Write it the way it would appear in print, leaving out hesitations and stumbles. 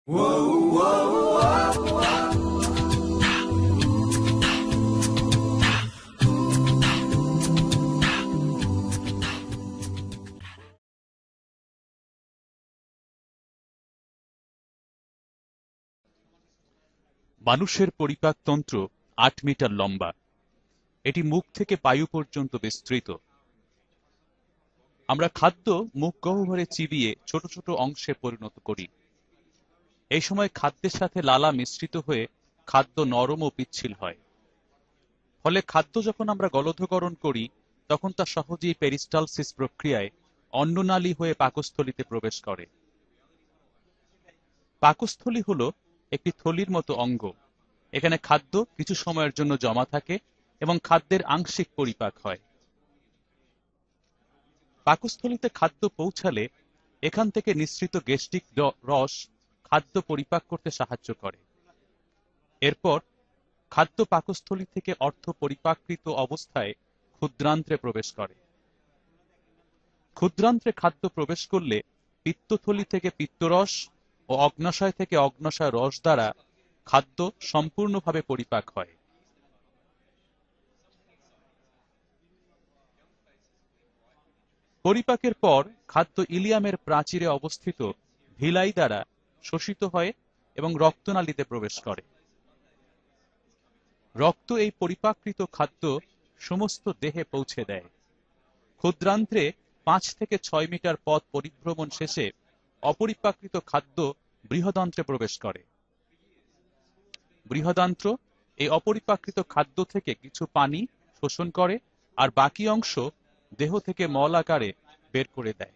মানুষের পরিপাকতন্ত্র ৮ মিটার লম্বা। এটি মুখ থেকে পায়ু পর্যন্ত বিস্তৃত। আমরা খাদ্য মুখ গহ্বরে চিবিয়ে ছোট ছোট অংশে পরিণত করি। এই সময় খাদ্যের সাথে লালা মিশ্রিত হয়ে খাদ্য নরম ও পিচ্ছিল হয়। ফলে খাদ্য যখন আমরা গলধকরণ করি তখন তা সহজেই পেরিস্টালসিস প্রক্রিয়ায় অন্ননালী হয়ে পাকস্থলীতে প্রবেশ করে। পাকস্থলী হল একটি থলির মতো অঙ্গ। এখানে খাদ্য কিছু সময়ের জন্য জমা থাকে এবং খাদ্যের আংশিক পরিপাক হয়। পাকস্থলীতে খাদ্য পৌঁছালে এখান থেকে নিঃসৃত গ্যাস্ট্রিক রস খাদ্য পরিপাক করতে সাহায্য করে। এরপর খাদ্য পাকস্থলী থেকে অর্ধ পরিপাকৃত অবস্থায় ক্ষুদ্রান্ত্রে প্রবেশ করে। ক্ষুদ্রান্ত্রে খাদ্য প্রবেশ করলে পিত্তথলি থেকে পিত্তরস ও অগ্নাশয় থেকে অগ্নাশয় রস দ্বারা খাদ্য সম্পূর্ণভাবে পরিপাক হয়। পরিপাকের পর খাদ্য ইলিয়ামের প্রাচীরে অবস্থিত ভিলাই দ্বারা শোষিত হয় এবং রক্তনালীতে প্রবেশ করে। রক্ত এই পরিপাকৃত খাদ্য সমস্ত দেহে পৌঁছে দেয়। ক্ষুদ্রান্ত্রে ৫ থেকে ৬ মিটার পথ পরিভ্রমণ শেষে অপরিপাকৃত খাদ্য বৃহদান্ত্রে প্রবেশ করে। বৃহদান্ত্র এই অপরিপাকৃত খাদ্য থেকে কিছু পানি শোষণ করে আর বাকি অংশ দেহ থেকে মল আকারে বের করে দেয়।